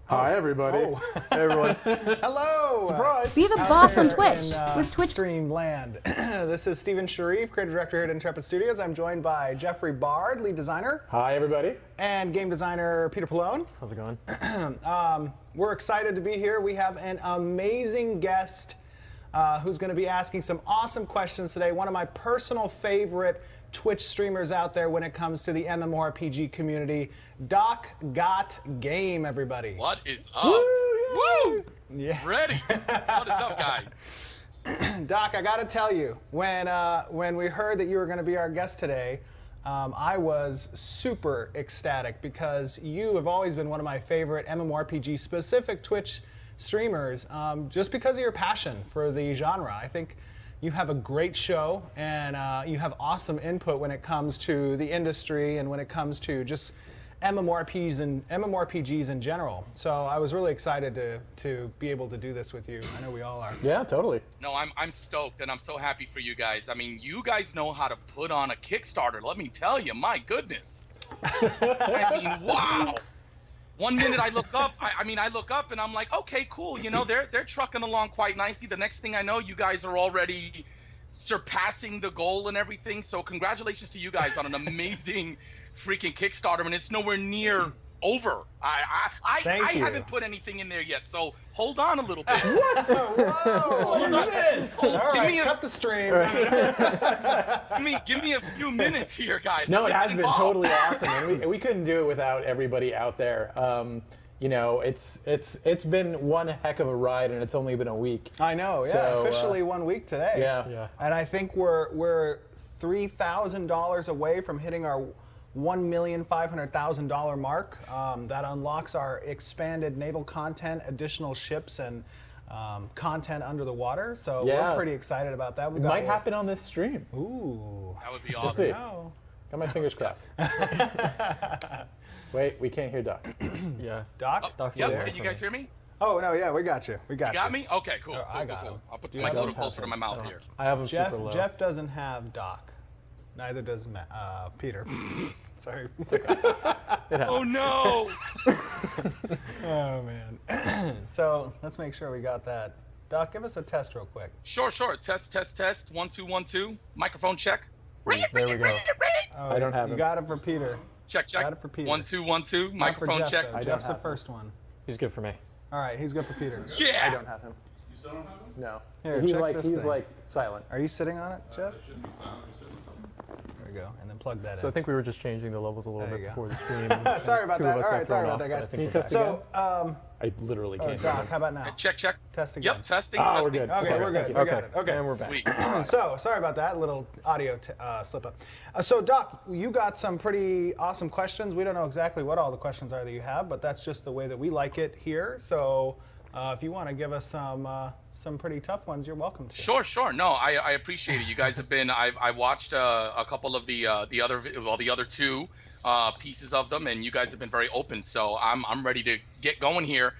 Hi, everybody. Oh. Hey, everyone. Hello. Surprise. Be the Out boss on there Twitch in, with Twitch. Stream Land. This is Steven Sharif, creative director here at Intrepid Studios. I'm joined by Jeffrey Bard, lead designer, Hi, everybody. and game designer Peter Pallone. How's it going? We're excited to be here. We have an amazing guest who's going to be asking some awesome questions today. One of my personal favorite Twitch streamers out there when it comes to the MMORPG community, DocGotGame, everybody. What is up? Woo! Yeah. Ready? What is up, guys? Doc, I got to tell you, when we heard that you were going to be our guest today, I was super ecstatic because you have always been one of my favorite MMORPG specific Twitch streamers, just because of your passion for the genre. I think you have a great show and you have awesome input when it comes to the industry and when it comes to just MMORPGs in general. So I was really excited to be able to do this with you. I know we all are. Yeah, totally. No, I'm stoked and I'm so happy for you guys. I mean, you guys know how to put on a Kickstarter. Let me tell you, my goodness. I mean, wow. 1 minute I look up, I look up and I'm like, okay, cool. You know, they're trucking along quite nicely. The next thing I know, you guys are already surpassing the goal and everything. So congratulations to you guys on an amazing freaking Kickstarter, and it's nowhere near over. I haven't put anything in there yet, so hold on a little bit. What? Whoa! Hold on. All right, cut the stream. Give me a few minutes here, guys. No, it has been Involved. totally awesome, and we couldn't do it without everybody out there. You know, it's been one heck of a ride, and it's only been a week. I know, yeah. So, officially 1 week today. Yeah. And I think we're $3,000 away from hitting our $1,500,000 mark. That unlocks our expanded naval content, additional ships, and content under the water. So Yeah. we're pretty excited about that. It might happen on this stream. Ooh. That would be We'll awesome. see. Oh. Got my fingers crossed. Wait, we can't hear Doc. Yeah. Doc? Doc's Yep, there. can you guys hear me? Oh, no, yeah, we got you. We got You 0got me? Okay, cool. Oh, I cool, got cool. him. I'll put Do the you mic a have little him? closer to my mouth here. I have him super low. Jeff doesn't have Doc. Neither does Peter. Sorry. Oh no! Oh, man. So let's make sure we got that. Doc, give us a test real quick. Sure. Test. 1 2 1 2. Microphone check. Ring it, There ring we it, go. ring it, ring it. Oh, I don't have you him. got it for Peter. Check. Got it for Peter. 1 2 1 2. Not for Microphone Jeff, check. though. I don't Jeff's the have first one. He's good for me. All right, he's good for Peter. Yeah. I don't have him. You still don't have them? No. Here, he's check like this he's thing. like silent. Are you sitting on it, Jeff? It shouldn't be silent. You're sitting on something. There we go. And then plug that So I in. think we were just changing the levels a little There bit you before go. the stream. Sorry about Two that. of us All got right, sorry thrown about that, off, guys. but I think Can you we're test back. So, I literally can't hear Doc, him. how about now? Check. Test again. Yep, testing. Oh, testing. we're good. Okay, we're good. thank you. We got it. Okay. And we're back. Sweet. So, sorry about that little audio slip up. So, Doc, you got some pretty awesome questions. We don't know exactly what all the questions are that you have, but that's just the way that we like it here. So, if you want to give us some pretty tough ones, you're welcome to. Sure. No, I appreciate it. You guys have been. I watched a couple of the other two pieces of them, and you guys have been very open. So I'm ready to get going here.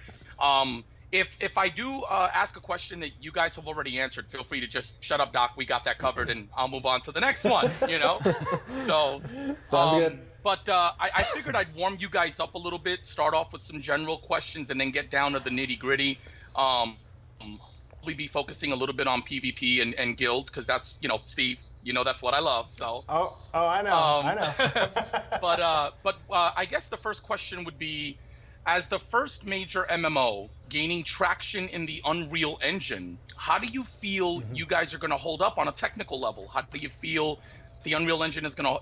If I do ask a question that you guys have already answered, feel free to just shut up, Doc. We got that covered, and I'll move on to the next one. You know. So Sounds good. But I figured I'd warm you guys up a little bit, start off with some general questions, and then get down to the nitty gritty. Probably be focusing a little bit on PvP and guilds, because that's, you know, Steve, you know that's what I love. So. Oh, I know. I know. But I guess the first question would be, as the first major MMO gaining traction in the Unreal Engine, how do you feel you guys are going to hold up on a technical level? How do you feel the Unreal Engine is going to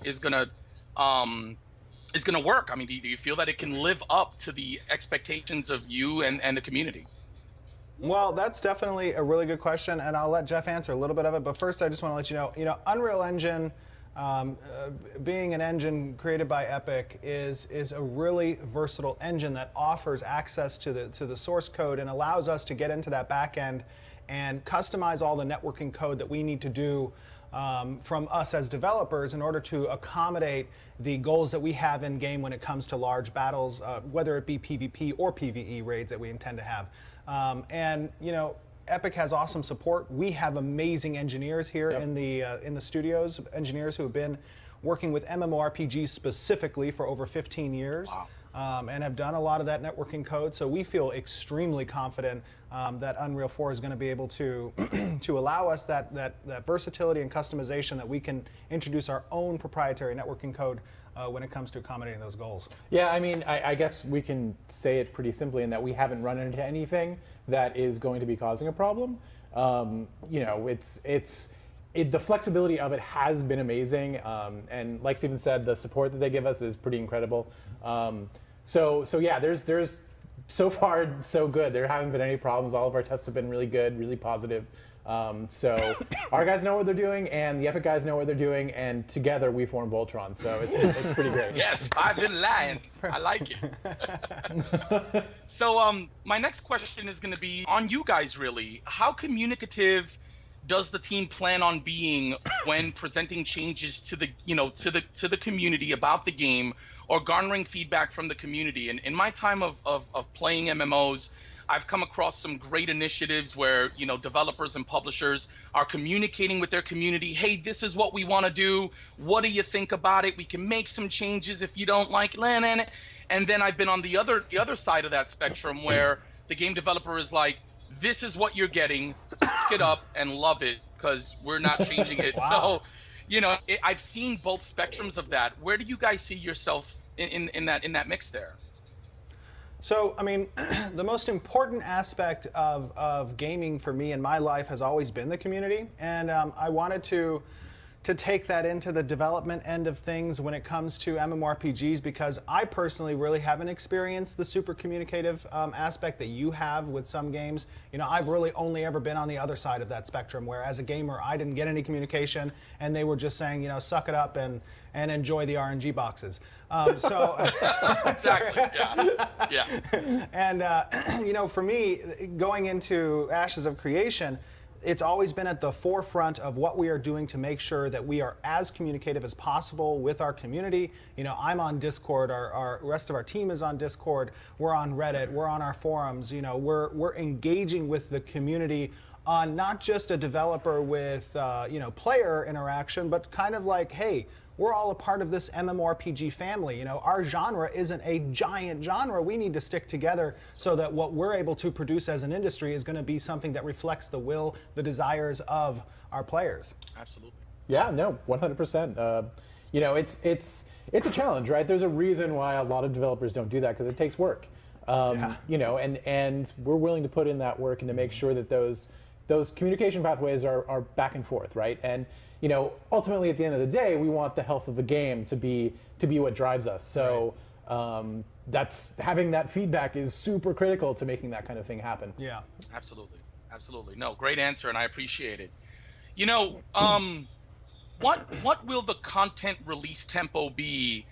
work? I mean, do you feel that it can live up to the expectations of you and the community? Well, that's definitely a really good question, and I'll let Jeff answer a little bit of it. But first, I just want to let you know, Unreal Engine, being an engine created by Epic, is a really versatile engine that offers access to the source code and allows us to get into that back end and customize all the networking code that we need to do from us as developers in order to accommodate the goals that we have in game when it comes to large battles, whether it be PvP or PvE raids that we intend to have. And Epic has awesome support. We have amazing engineers here in the studios, engineers who have been working with MMORPGs specifically for over 15 years. Wow. And have done a lot of that networking code. So we feel extremely confident that Unreal 4 is going to be able to to allow us that versatility and customization that we can introduce our own proprietary networking code when it comes to accommodating those goals. Yeah, I mean, I guess we can say it pretty simply in that we haven't run into anything that is going to be causing a problem. You know, the flexibility of it has been amazing, and like Steven said, the support that they give us is pretty incredible. So yeah, there's so far so good. There haven't been any problems. All of our tests have been really good, really positive. So our guys know what they're doing, and the Epic guys know what they're doing, and together we form Voltron. So it's pretty great. Yes, 5 little lions. I like it. So my next question is going to be on you guys. Really, how communicative does the team plan on being when presenting changes to the to the community about the game, or garnering feedback from the community? And in my time of playing MMOs, I've come across some great initiatives where developers and publishers are communicating with their community. Hey, this is what we want to do. What do you think about it? We can make some changes if you don't like it. And then I've been on the other side of that spectrum where the game developer is like, this is what you're getting. Suck it up and love it because we're not changing it. Wow. So, I've seen both spectrums of that. Where do you guys see yourself in that mix there? So, I mean, the most important aspect of gaming for me in my life has always been the community, and I wanted to take that into the development end of things when it comes to MMORPGs, because I personally really haven't experienced the super communicative aspect that you have with some games. I've really only ever been on the other side of that spectrum, where as a gamer I didn't get any communication and they were just saying, suck it up and enjoy the RNG boxes. Exactly. Yeah. And for me, going into Ashes of Creation, it's always been at the forefront of what we are doing to make sure that we are as communicative as possible with our community. I'm on Discord, our rest of our team is on Discord, we're on Reddit, we're on our forums, we're engaging with the community on not just a developer with player interaction, but kind of like, hey, we're all a part of this MMORPG family. Our genre isn't a giant genre. We need to stick together so that what we're able to produce as an industry is going to be something that reflects the will, the desires of our players. Absolutely. Yeah, no, 100%. It's a challenge, right? There's a reason why a lot of developers don't do that, because it takes work. And we're willing to put in that work and to make sure that those communication pathways are back and forth, right? And ultimately at the end of the day, we want the health of the game to be what drives us. So that's having that feedback is super critical to making that kind of thing happen. Yeah, absolutely. No, great answer, and I appreciate it. What will the content release tempo be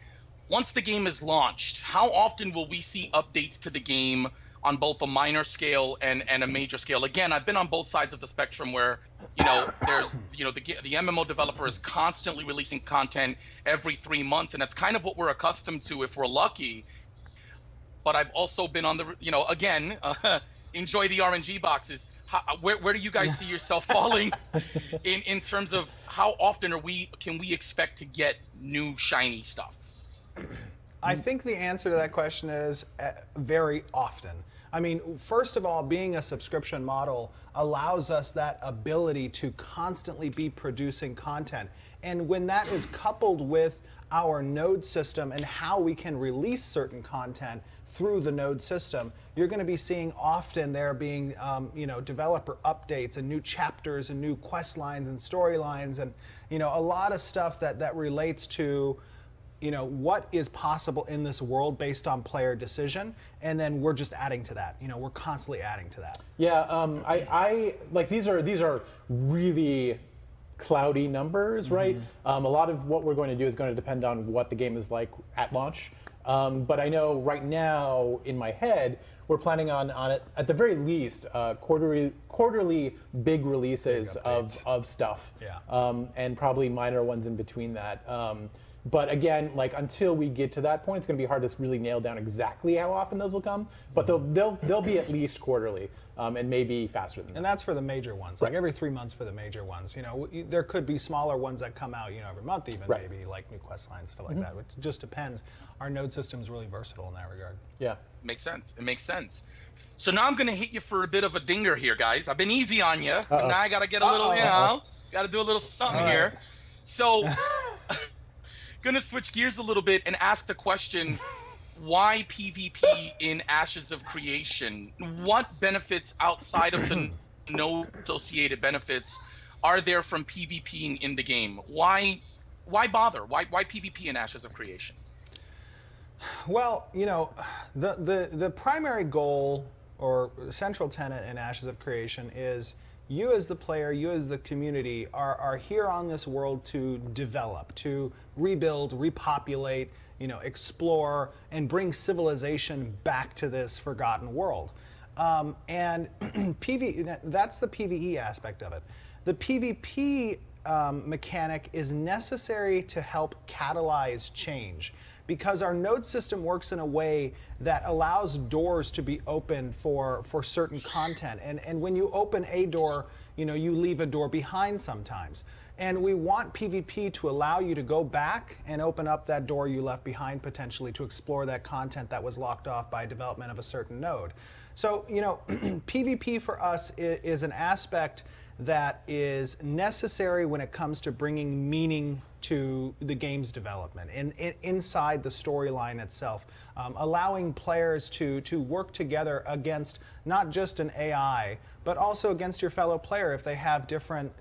once the game is launched? How often will we see updates to the game on both a minor scale and a major scale? Again, I've been on both sides of the spectrum where, there's, the MMO developer is constantly releasing content every 3 months, and that's kind of what we're accustomed to if we're lucky. But I've also been on the, enjoy the RNG boxes. Where do you guys see yourself falling in terms of how often can we expect to get new shiny stuff? I think the answer to that question is very often. I mean, first of all, being a subscription model allows us that ability to constantly be producing content. And when that is coupled with our node system and how we can release certain content through the node system, you're going to be seeing often there being developer updates and new chapters and new quest lines and storylines and a lot of stuff that relates to what is possible in this world based on player decision, and then we're just adding to that. We're constantly adding to that. Yeah, I like these are really cloudy numbers, right? A lot of what we're going to do is going to depend on what the game is like at launch. But I know right now in my head we're planning on it at the very least quarterly big releases of stuff, Yeah. And probably minor ones in between that. But again, like until we get to that point, it's going to be hard to really nail down exactly how often those will come. But they'll be at least quarterly, and maybe faster than that. And that's for the major ones, like every 3 months for the major ones. You know, there could be smaller ones that come out, you know, every month even, Right. maybe like new quest lines, stuff like that. It just depends. Our node system is really versatile in that regard. Yeah. Makes sense. It makes sense. So now I'm gonna hit you for a bit of a dinger here, guys. I've been easy on you, but now I gotta get a little, you know, gotta do a little something All right. here. So, gonna switch gears a little bit and ask the question: why PvP in Ashes of Creation? What benefits outside of the no associated benefits are there from PvPing in the game? Why bother? Why PvP in Ashes of Creation? Well, you know, the primary goal or central tenet in Ashes of Creation is you as the player, you as the community are here on this world to develop, to rebuild, repopulate, you know, explore, and bring civilization back to this forgotten world. And that's the PvE aspect of it. The PvP mechanic is necessary to help catalyze change, because our node system works in a way that allows doors to be opened for certain content. And when you open a door, you know, you leave a door behind sometimes. And we want PvP to allow you to go back and open up that door you left behind, potentially to explore that content that was locked off by development of a certain node. So, you know, PvP for us is an aspect that is necessary when it comes to bringing meaning to the game's development and inside the storyline itself, allowing players to work together against not just an AI, but also against your fellow player if they have different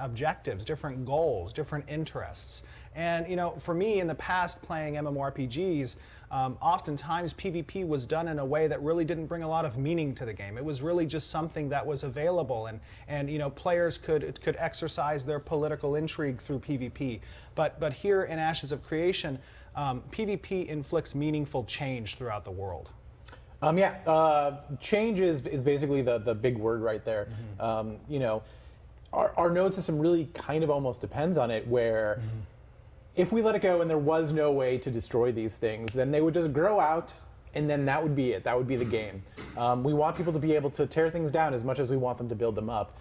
objectives, different goals, different interests. And you know, for me in the past playing MMORPGs, oftentimes PvP was done in a way that really didn't bring a lot of meaning to the game. It was really just something that was available, and you know, players could exercise their political intrigue through PvP. But here in Ashes of Creation, PvP inflicts meaningful change throughout the world. Change is basically the big word right there. You know, our node system really kind of almost depends on it, where if we let it go and there was no way to destroy these things, then they would just grow out, and then that would be it. That would be the game. We want people to be able to tear things down as much as we want them to build them up.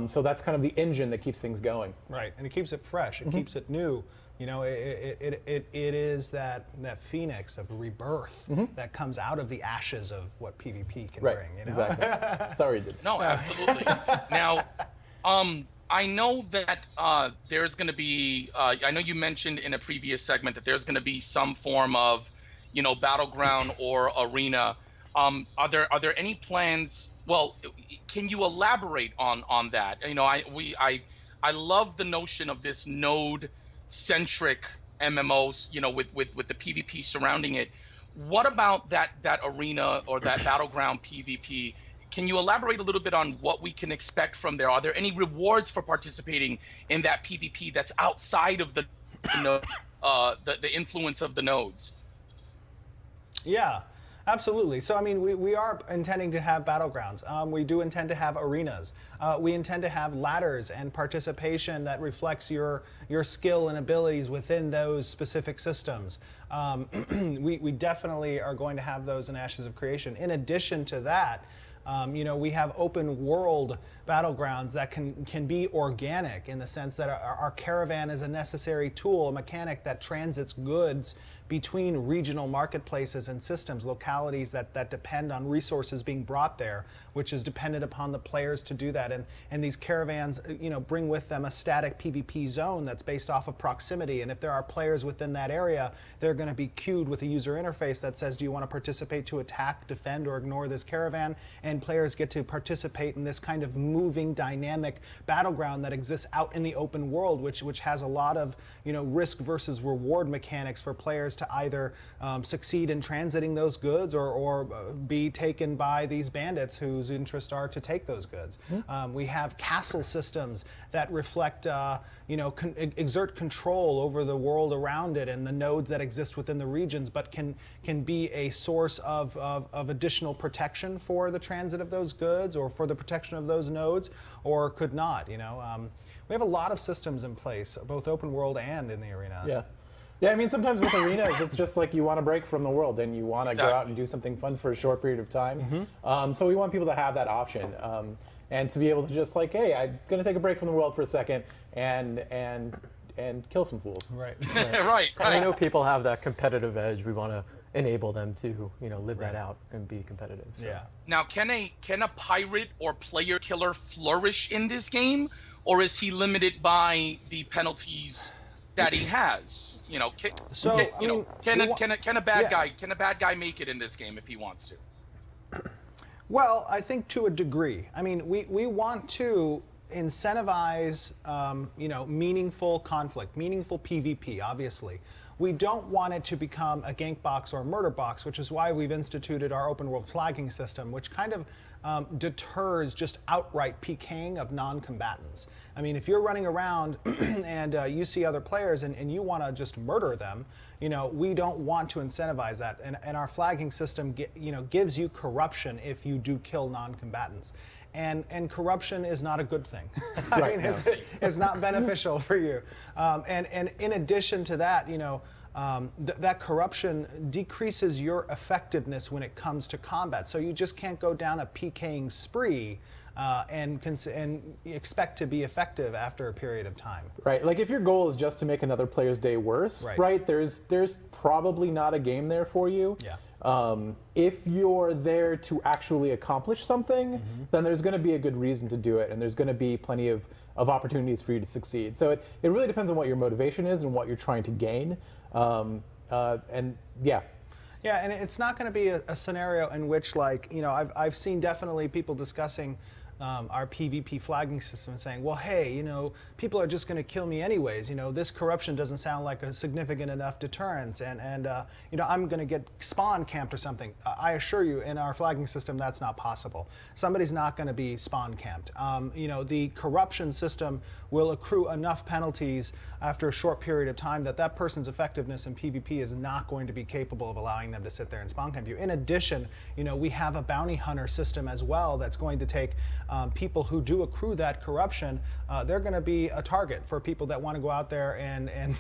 So that's kind of the engine that keeps things going. Right, and it keeps it fresh. It keeps it new. You know, it is that phoenix of rebirth that comes out of the ashes of what PvP can bring. You know? Exactly. Sorry, did. No, absolutely. Now, I know that there's going to be. I know you mentioned in a previous segment that there's going to be some form of, you know, battleground or arena. Are there any plans? Well, can you elaborate on that? You know, I love the notion of this node-centric MMOs. You know, with the PvP surrounding it. What about that arena or that battleground PvP? Can you elaborate a little bit on what we can expect from there? Are there any rewards for participating in that PvP that's outside of the influence of the nodes? Yeah, absolutely. So, I mean, we are intending to have battlegrounds. We do intend to have arenas. We intend to have ladders and participation that reflects your skill and abilities within those specific systems. We definitely are going to have those in Ashes of Creation. In addition to that, you know, we have open world battlegrounds that can be organic in the sense that our caravan is a necessary tool, a mechanic that transits goods between regional marketplaces and systems, localities that depend on resources being brought there, which is dependent upon the players to do that. And these caravans, you know, bring with them a static PvP zone that's based off of proximity. And if there are players within that area, they're going to be queued with a user interface that says, do you want to participate to attack, defend, or ignore this caravan? And players get to participate in this kind of moving, dynamic battleground that exists out in the open world, which has a lot of, you know, risk versus reward mechanics for players to either succeed in transiting those goods or be taken by these bandits whose interests are to take those goods. We have castle systems that reflect, you know, exert control over the world around it and the nodes that exist within the regions, but can be a source of additional protection for the transit of those goods or for the protection of those nodes, or could not. You know, we have a lot of systems in place, both open world and in the arena. Yeah. Yeah, I mean, sometimes with arenas, it's just like you want to break from the world and you want to go out Exactly. and do something fun for a short period of time. So we want people to have that option and to be able to just like, hey, I'm going to take a break from the world for a second and kill some fools. Right. Right, And I right. know people have that competitive edge. We want to enable them to, live that out and be competitive. So. Yeah. Now, can a pirate or player killer flourish in this game, or is he limited by the penalties that he has? So, I mean, can we a bad yeah. guy make it in this game if he wants to? Well, I think to a degree. I mean, we want to incentivize, meaningful conflict, meaningful PvP, obviously. We don't want it to become a gank box or a murder box, which is why we've instituted our open world flagging system, which kind of deters just outright PKing of non-combatants. I mean, if you're running around and you see other players and you want to just murder them, we don't want to incentivize that. And our flagging system, gives you corruption if you do kill non-combatants. And corruption is not a good thing. I mean, it's not beneficial for you. And in addition to that, that corruption decreases your effectiveness when it comes to combat. So you just can't go down a PKing spree and expect to be effective after a period of time. Right, like if your goal is just to make another player's day worse, right? There's probably not a game there for you. Yeah. If you're there to actually accomplish something, then there's going to be a good reason to do it, and there's going to be plenty of opportunities for you to succeed. So it really depends on what your motivation is and what you're trying to gain. And yeah. Yeah, and it's not going to be a scenario in which, like, I've seen definitely people discussing our PvP flagging system and saying, well, hey, people are just going to kill me anyways. This corruption doesn't sound like a significant enough deterrence, and I'm going to get spawn camped or something. I assure you, in our flagging system, that's not possible. Somebody's not going to be spawn camped. The corruption system will accrue enough penalties after a short period of time that person's effectiveness in PvP is not going to be capable of allowing them to sit there and spawn camp you. In addition, we have a bounty hunter system as well that's going to take people who do accrue that corruption. They're going to be a target for people that want to go out there and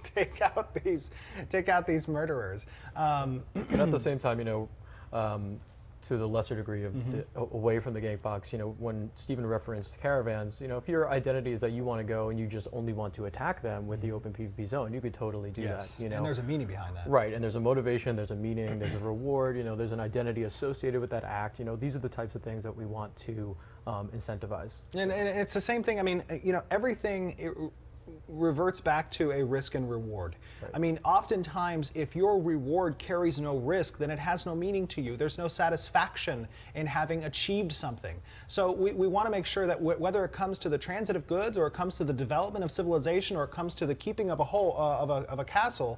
take out these murderers. But at the same time, to the lesser degree of away from the gank box, when Stephen referenced caravans, if your identity is that you want to go and you just only want to attack them with the open PvP zone, you could totally do that. And there's a meaning behind that. Right, and there's a motivation, there's a meaning, there's a reward, there's an identity associated with that act. These are the types of things that we want to incentivize. And it's the same thing. I mean, everything reverts back to a risk and reward. Right. I mean, oftentimes, if your reward carries no risk, then it has no meaning to you. There's no satisfaction in having achieved something. So we want to make sure that whether it comes to the transit of goods, or it comes to the development of civilization, or it comes to the keeping of a castle,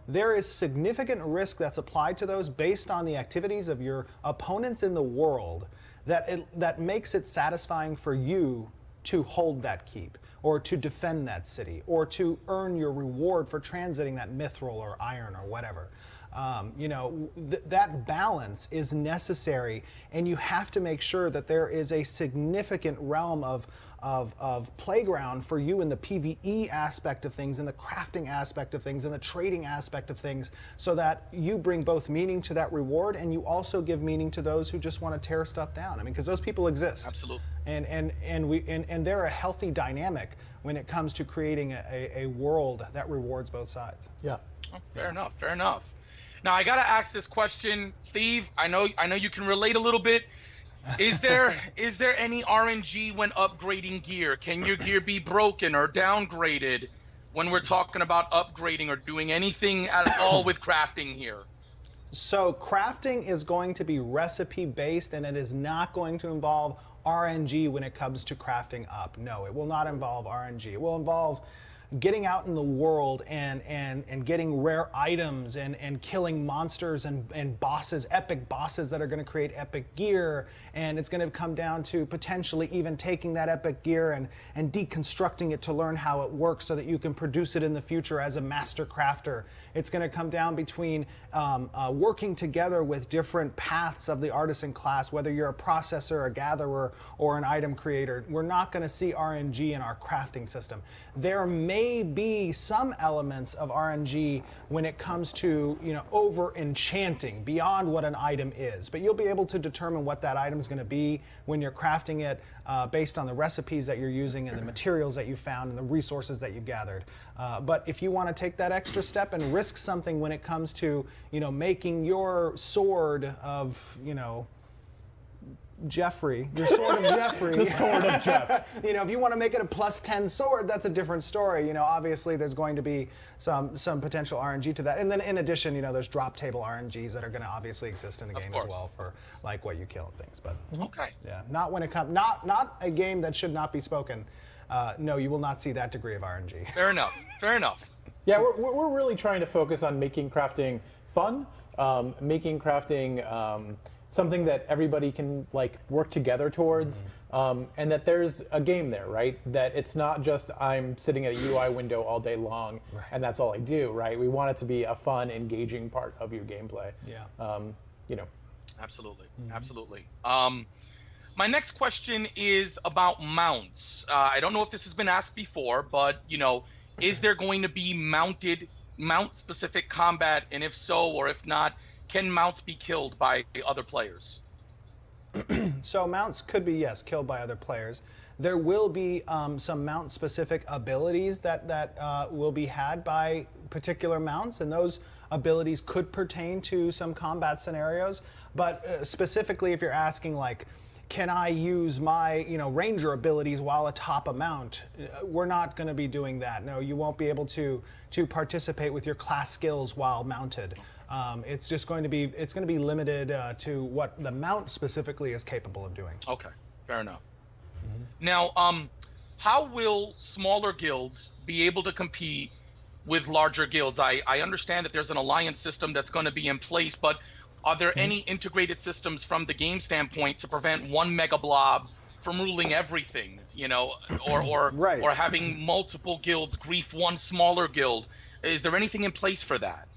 there is significant risk that's applied to those based on the activities of your opponents in the world that makes it satisfying for you to hold that keep, or to defend that city, or to earn your reward for transiting that mithril or iron or whatever. That balance is necessary, and you have to make sure that there is a significant realm of playground for you in the PvE aspect of things, in the crafting aspect of things, in the trading aspect of things, so that you bring both meaning to that reward, and you also give meaning to those who just want to tear stuff down. I mean, because those people exist. Absolutely. And they're a healthy dynamic when it comes to creating a world that rewards both sides. Yeah. Oh, fair enough. Fair enough. Now I gotta ask this question, Steve. I know you can relate a little bit. Is there any RNG when upgrading gear? Can your gear be broken or downgraded when we're talking about upgrading or doing anything at all with crafting here? So crafting is going to be recipe based, and it is not going to involve RNG when it comes to crafting up. No, it will not involve RNG. It will involve getting out in the world and getting rare items and killing monsters and bosses, epic bosses that are going to create epic gear. And it's going to come down to potentially even taking that epic gear and deconstructing it to learn how it works so that you can produce it in the future as a master crafter. It's going to come down between working together with different paths of the artisan class, whether you're a processor, a gatherer, or an item creator. We're not going to see RNG in our crafting system. There may may be some elements of RNG when it comes to, over enchanting beyond what an item is. But you'll be able to determine what that item is going to be when you're crafting it based on the recipes that you're using and the materials that you found and the resources that you gathered. But if you want to take that extra step and risk something when it comes to, making your sword of, Jeffrey, your sword of Jeffrey. The sword of Jeff. If you want to make it a +10 sword, that's a different story. Obviously there's going to be some potential RNG to that. And then in addition, there's drop table RNGs that are going to obviously exist in the game as well for like what you kill and things. But Okay. yeah, not when it comes, not a game that should not be spoken. No, you will not see that degree of RNG. Fair enough. Fair enough. Yeah, we're really trying to focus on making crafting fun, making crafting something that everybody can like work together towards, and that there's a game there, right? That it's not just I'm sitting at a UI window all day long and that's all I do, right? We want it to be a fun, engaging part of your gameplay. Yeah. Absolutely. Absolutely. My next question is about mounts. I don't know if this has been asked before, but is there going to be mount-specific combat, and if so, or if not, can mounts be killed by other players? So mounts could be, yes, killed by other players. There will be some mount-specific abilities that will be had by particular mounts, and those abilities could pertain to some combat scenarios. But specifically, if you're asking, like, can I use my ranger abilities while atop a mount? We're not going to be doing that. No, you won't be able to participate with your class skills while mounted. It's just going to be limited to what the mount specifically is capable of doing. Okay, fair enough. Now, how will smaller guilds be able to compete with larger guilds? I understand that there's an alliance system that's going to be in place, but are there any integrated systems from the game standpoint to prevent one mega blob from ruling everything, or having multiple guilds grief one smaller guild? Is there anything in place for that?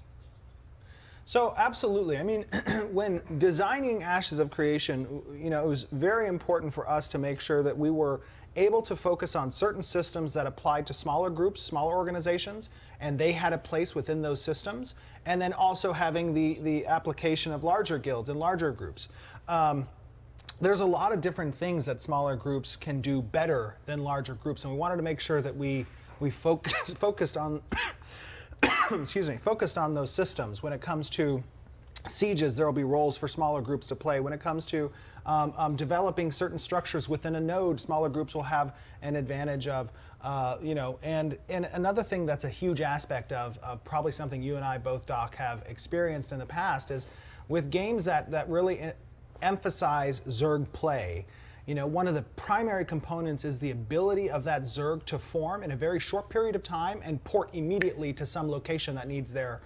So absolutely. I mean, when designing Ashes of Creation, it was very important for us to make sure that we were able to focus on certain systems that applied to smaller groups, smaller organizations, and they had a place within those systems, and then also having the application of larger guilds and larger groups. There's a lot of different things that smaller groups can do better than larger groups, and we wanted to make sure that we focused on focused on those systems. When it comes to sieges, there will be roles for smaller groups to play. When it comes to developing certain structures within a node, smaller groups will have an advantage of, and another thing that's a huge aspect of probably something you and I both, Doc, have experienced in the past is with games that really emphasize Zerg play. One of the primary components is the ability of that Zerg to form in a very short period of time and port immediately to some location that needs their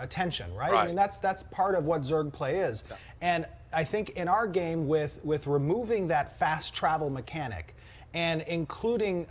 attention, right? I mean, that's part of what Zerg play is. Yeah. And I think in our game, with removing that fast travel mechanic and including,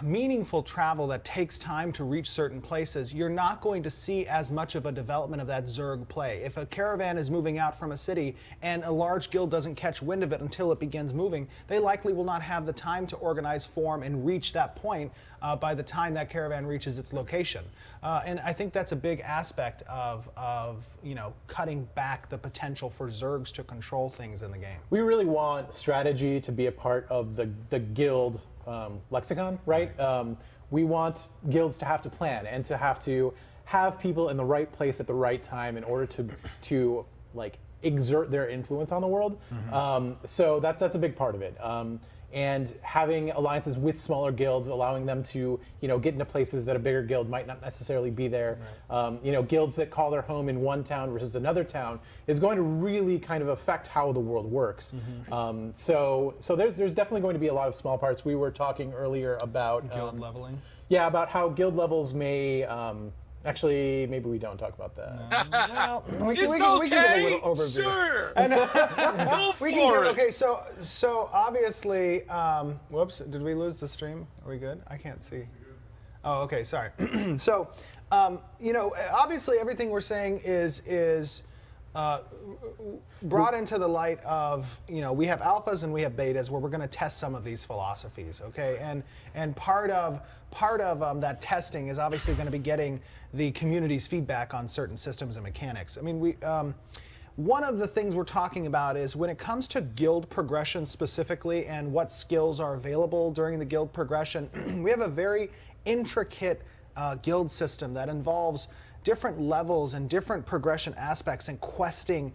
meaningful travel that takes time to reach certain places, you're not going to see as much of a development of that Zerg play. If a caravan is moving out from a city and a large guild doesn't catch wind of it until it begins moving, they likely will not have the time to organize, form, and reach that point by the time that caravan reaches its location. And I think that's a big aspect of cutting back the potential for Zergs to control things in the game. We really want strategy to be a part of the guild lexicon, right? We want guilds to have to plan and to have people in the right place at the right time in order to like exert their influence on the world. So that's a big part of it. And having alliances with smaller guilds, allowing them to get into places that a bigger guild might not necessarily be there. Right. Guilds that call their home in one town versus another town is going to really kind of affect how the world works. So there's definitely going to be a lot of small parts. We were talking earlier about guild leveling. Yeah, about how guild levels may. Actually, maybe we don't talk about that. Well, we can give a little overview. Sure. Go for it. Okay, so obviously, whoops, did we lose the stream? Are we good? I can't see. Oh, okay, sorry. So, obviously everything we're saying is brought into the light of, we have alphas and we have betas where we're going to test some of these philosophies, okay? And part of that testing is obviously going to be getting the community's feedback on certain systems and mechanics. I mean, one of the things we're talking about is when it comes to guild progression specifically and what skills are available during the guild progression, we have a very intricate guild system that involves different levels and different progression aspects and questing,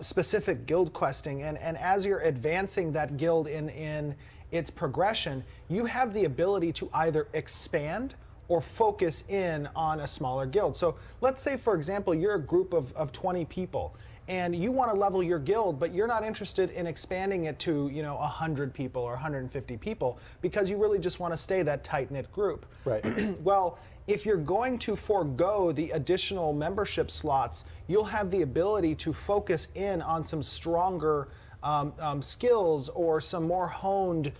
specific guild questing. And as you're advancing that guild in its progression, you have the ability to either expand or focus in on a smaller guild. So let's say, for example, you're a group of 20 people and you want to level your guild, but you're not interested in expanding it to 100 people or 150 people because you really just want to stay that tight-knit group. Right. Well, if you're going to forego the additional membership slots, you'll have the ability to focus in on some stronger skills or some more honed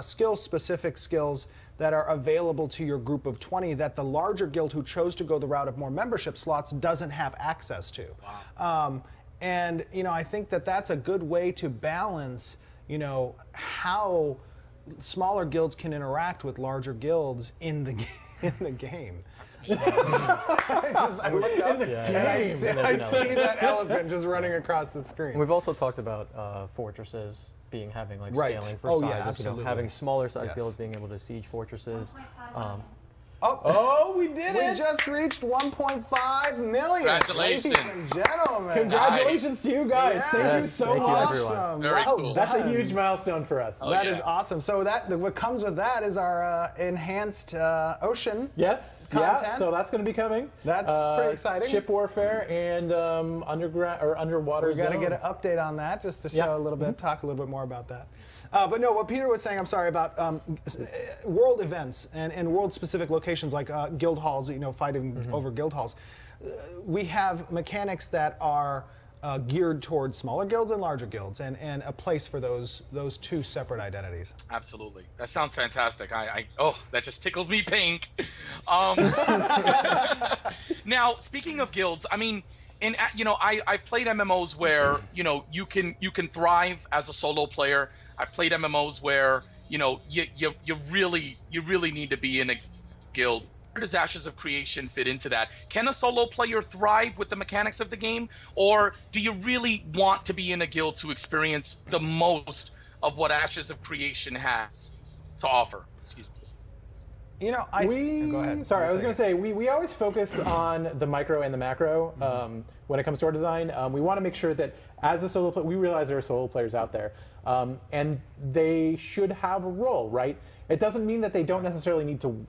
skill-specific skills that are available to your group of 20 that the larger guild who chose to go the route of more membership slots doesn't have access to. Wow. And I think that that's a good way to balance how smaller guilds can interact with larger guilds in the game. I look up and I see that elephant just running across the screen. And we've also talked about fortresses having Right. scaling for Oh, sizes, yeah, absolutely. having smaller size Yes. guilds being able to siege fortresses. Oh, we did We it! just reached 1.5 million. Congratulations. Ladies and gentlemen. Congratulations to you guys. Yeah. Thank you Yes, so thank you, much. everyone. Awesome. Very Well cool. That's a done. huge milestone for us. That is yeah. awesome. So what comes with that is our enhanced ocean. Yes, Content. yeah. So that's going to be coming. That's pretty exciting. Ship warfare and underground or underwater We're zones. going to get an update on that just to show Yeah. a little bit, talk a little bit more about that. But no, what Peter was saying, I'm sorry, about world events and world-specific locations like guild halls, fighting over guild halls. We have mechanics that are geared towards smaller guilds and larger guilds, and a place for those two separate identities. Absolutely. That sounds fantastic. That just tickles me pink. Now, speaking of guilds, I mean, I've played MMOs where you can thrive as a solo player. I've played MMOs where you really need to be in a guild. Where does Ashes of Creation fit into that? Can a solo player thrive with the mechanics of the game, or do you really want to be in a guild to experience the most of what Ashes of Creation has to offer? Excuse me. Go ahead. Sorry, I was Take going it. to say, we always focus on the micro and the macro when it comes to our design. We want to make sure that as a solo player, we realize there are solo players out there, and they should have a role, right? It doesn't mean that they don't necessarily need to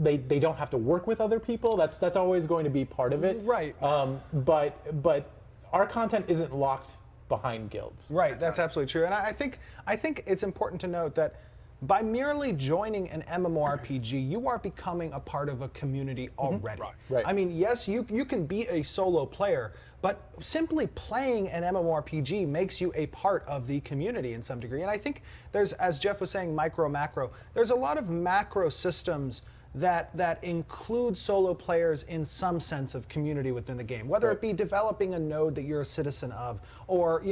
they don't have to work with other people. That's always going to be part of it. Right. But our content isn't locked behind guilds. Right, that's absolutely true. And I think it's important to note that by merely joining an MMORPG, you are becoming a part of a community already. Right. I mean, yes, you can be a solo player, but simply playing an MMORPG makes you a part of the community in some degree. And I think there's, as Jeff was saying, micro, macro, there's a lot of macro systems that include solo players in some sense of community within the game, whether it be developing a node that you're a citizen of, or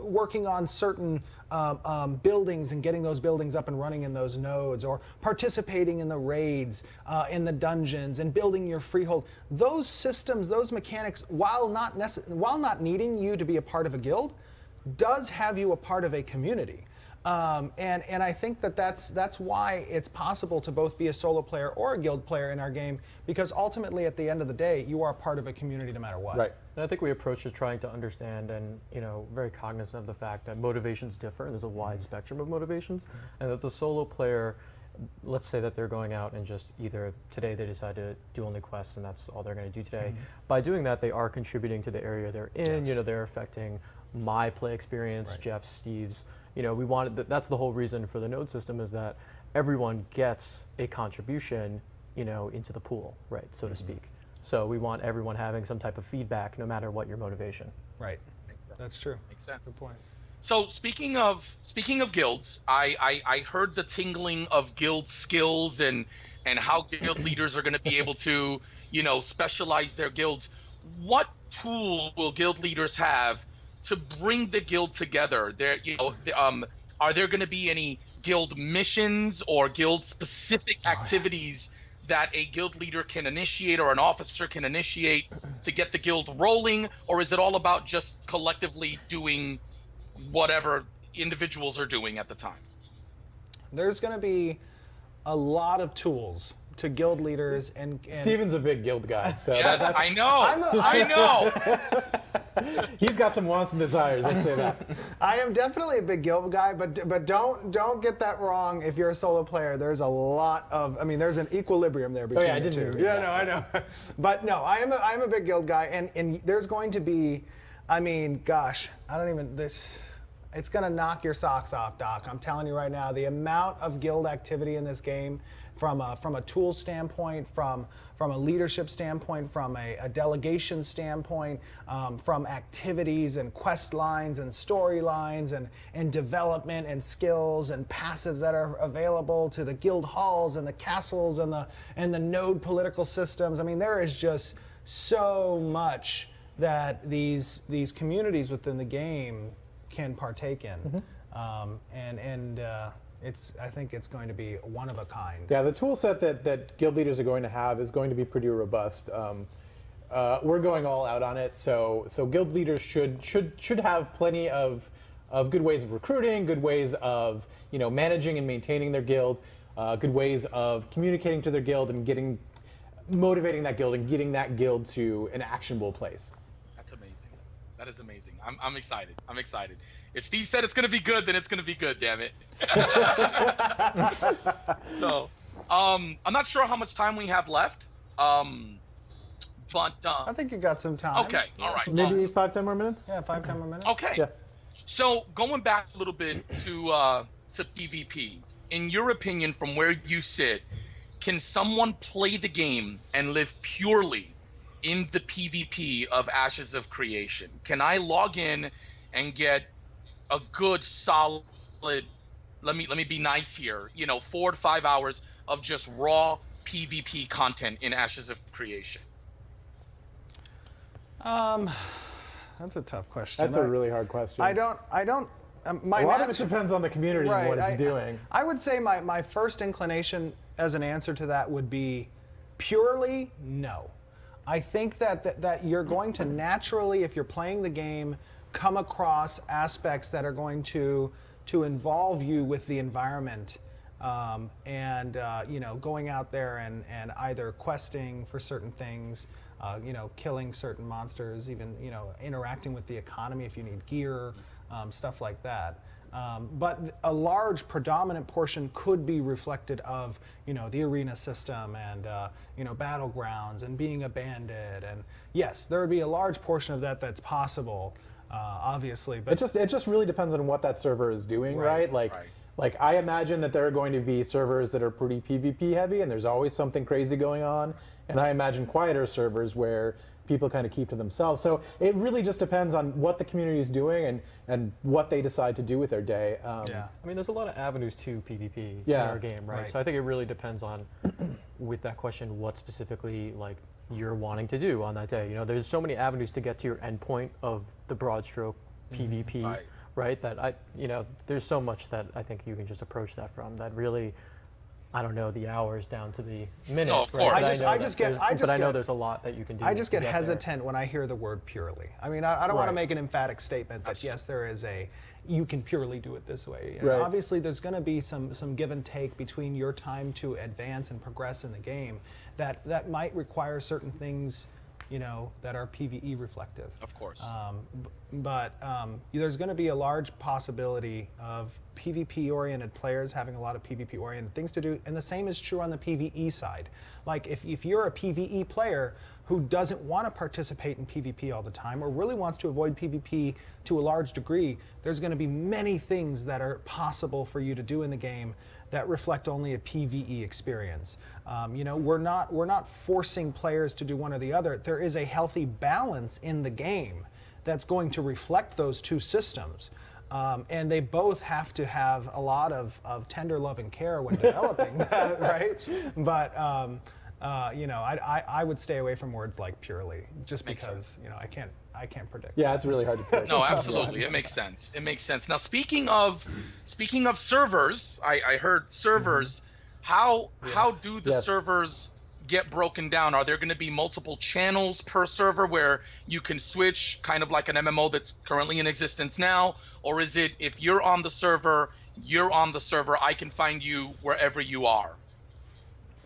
working on certain buildings and getting those buildings up and running in those nodes, or participating in the raids, in the dungeons, and building your freehold. Those systems, those mechanics, while not needing you to be a part of a guild, does have you a part of a community. And I think that's why it's possible to both be a solo player or a guild player in our game, because ultimately at the end of the day, you are a part of a community no matter what. Right. And I think we approach it trying to understand and very cognizant of the fact that motivations differ, and there's a wide spectrum of motivations, and that the solo player, let's say that they're going out and just either today they decide to do only quests and that's all they're going to do today. By doing that, they are contributing to the area they're in. Yes. They're affecting my play experience, Right. Jeff's, Steve's. We wanted that's the whole reason for the node system, is that everyone gets a contribution, into the pool, right, so to speak. So we want everyone having some type of feedback, no matter what your motivation. Right. That's true. Makes sense. Good point. So speaking of guilds, I heard the tingling of guild skills and how guild leaders are going to be able to specialize their guilds. what tool will guild leaders have to bring the guild together? Are there going to be any guild missions or guild specific activities that a guild leader can initiate or an officer can initiate to get the guild rolling, or is it all about just collectively doing whatever individuals are doing at the time? There's going to be a lot of tools to guild leaders and Steven's a big guild guy, so Yes, that's, I know. I know. he's got some wants and desires. Let's say that. I am definitely a big guild guy, but don't get that wrong. If you're a solo player, there's a lot of, I mean, there's an equilibrium there between I the didn't two. agree with Yeah, no, I know. But no, I am a big guild guy, and there's going to be, I mean, gosh, I don't even this. It's gonna knock your socks off, Doc. I'm telling you right now, the amount of guild activity in this game, from a tool standpoint, from a leadership standpoint, from a delegation standpoint, from activities and quest lines and storylines and development and skills and passives that are available to the guild halls and the castles and the node political systems. I mean, there is just so much that these communities within the game can partake in, I think it's going to be one of a kind. Yeah, the tool set that guild leaders are going to have is going to be pretty robust. We're going all out on it, so guild leaders should have plenty of good ways of recruiting, good ways of managing and maintaining their guild, good ways of communicating to their guild and motivating that guild and getting that guild to an actionable place. That's amazing. That is amazing. I'm excited. I'm excited. If Steve said it's going to be good, then it's going to be good, damn it. So, I'm not sure how much time we have left. But I think you got some time. okay, all right. Maybe awesome. 5-10 more minutes. Yeah, 5-10 more minutes. Okay. Yeah. So going back a little bit to PvP, in your opinion, from where you sit, can someone play the game and live purely in the PvP of Ashes of Creation? Can I log in and get a good solid, let me be nice here, 4 to 5 hours of just raw PvP content in Ashes of Creation? That's a tough question. That's a really hard question. I don't. My a lot of it natural- depends on the community and what it's I- doing. I would say my first inclination as an answer to that would be purely no. I think that you're going to naturally, if you're playing the game, come across aspects that are going to involve you with the environment, going out there and either questing for certain things, killing certain monsters, even interacting with the economy if you need gear, stuff like that. But a large predominant portion could be reflected of the arena system and battlegrounds and being a bandit, and yes, there would be a large portion of that that's possible, obviously. But It just really depends on what that server is doing, right? Right. Like I imagine that there are going to be servers that are pretty PvP heavy, and there's always something crazy going on. And I imagine quieter servers where people kind of keep to themselves. So it really just depends on what the community is doing and what they decide to do with their day. yeah. I mean, there's a lot of avenues to PvP Yeah. in our game, right? Right. So I think it really depends on, with that question, what specifically you're wanting to do on that day. There's so many avenues to get to your endpoint of the broad stroke PvP, right? That there's so much that I think you can just approach that from. That really, I don't know the hours down to the minutes. No, of right? course. But I know get- there's a lot that you can do. I just to get there. hesitant when I hear the word purely. I mean, I don't want to Right. make an emphatic statement that yes, there is you can purely do it this way. Right. Obviously, there's going to be some give and take between your time to advance and progress in the game that might require certain things, that are PvE reflective. Of course. But there's going to be a large possibility of PvP-oriented players having a lot of PvP-oriented things to do, and the same is true on the PvE side. Like if you're a PvE player who doesn't want to participate in PvP all the time or really wants to avoid PvP to a large degree, there's going to be many things that are possible for you to do in the game that reflect only a PvE experience. We're not forcing players to do one or the other. There is a healthy balance in the game that's going to reflect those two systems. And they both have to have a lot of tender love and care when developing that, right? But I would stay away from words like purely, just Makes because I can't predict. Yeah, it's really hard to pick. No, absolutely. It makes sense. It makes sense. Now, speaking of servers, I heard servers. How do the Yes. servers get broken down? Are there going to be multiple channels per server where you can switch, kind of like an MMO that's currently in existence now, or is it if you're on the server, you're on the server, I can find you wherever you are?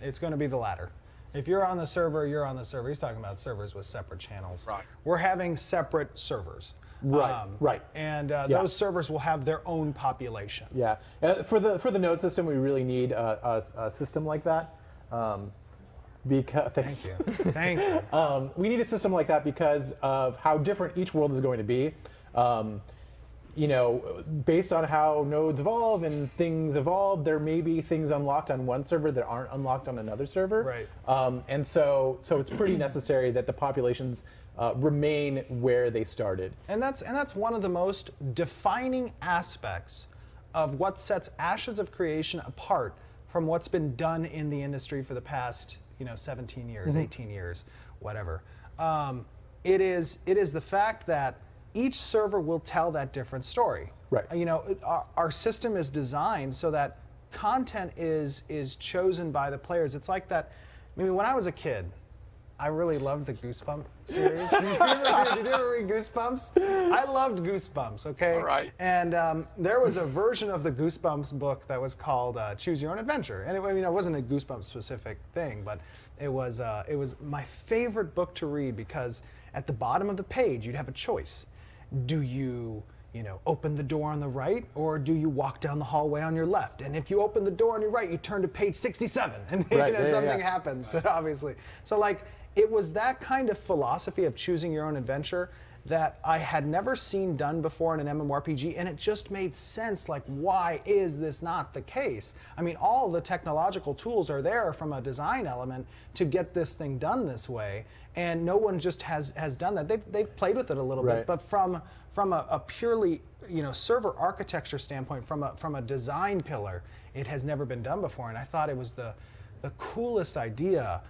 It's going to be the latter. If you're on the server, you're on the server. He's talking about servers with separate channels. Right. We're having separate servers. Right, right. And those servers will have their own population. Yeah, for the node system, we really need a system like that. Because Thank you. we need a system like that because of how different each world is going to be. Based on how nodes evolve and things evolve, there may be things unlocked on one server that aren't unlocked on another server. Right. And so it's pretty necessary that the populations remain where they started. And that's one of the most defining aspects of what sets Ashes of Creation apart from what's been done in the industry for the past 17 years, 18 years, whatever. It is the fact that each server will tell that different story. Right. Our system is designed so that content is chosen by the players. It's like that. I mean, when I was a kid, I really loved the Goosebumps series. Did you ever read Goosebumps? I loved Goosebumps, okay? All right. And there was a version of the Goosebumps book that was called Choose Your Own Adventure. And it wasn't a Goosebumps specific thing, but it was my favorite book to read because at the bottom of the page, you'd have a choice. Do you open the door on the right, or do you walk down the hallway on your left? And if you open the door on your right, you turn to page 67, and something happens, obviously. So it was that kind of philosophy of choosing your own adventure that I had never seen done before in an MMORPG, and it just made sense. Why is this not the case? I mean, all the technological tools are there from a design element to get this thing done this way, and no one just has done that. They've played with it a little bit, but from a purely server architecture standpoint, from a design pillar, it has never been done before, and I thought it was the coolest idea.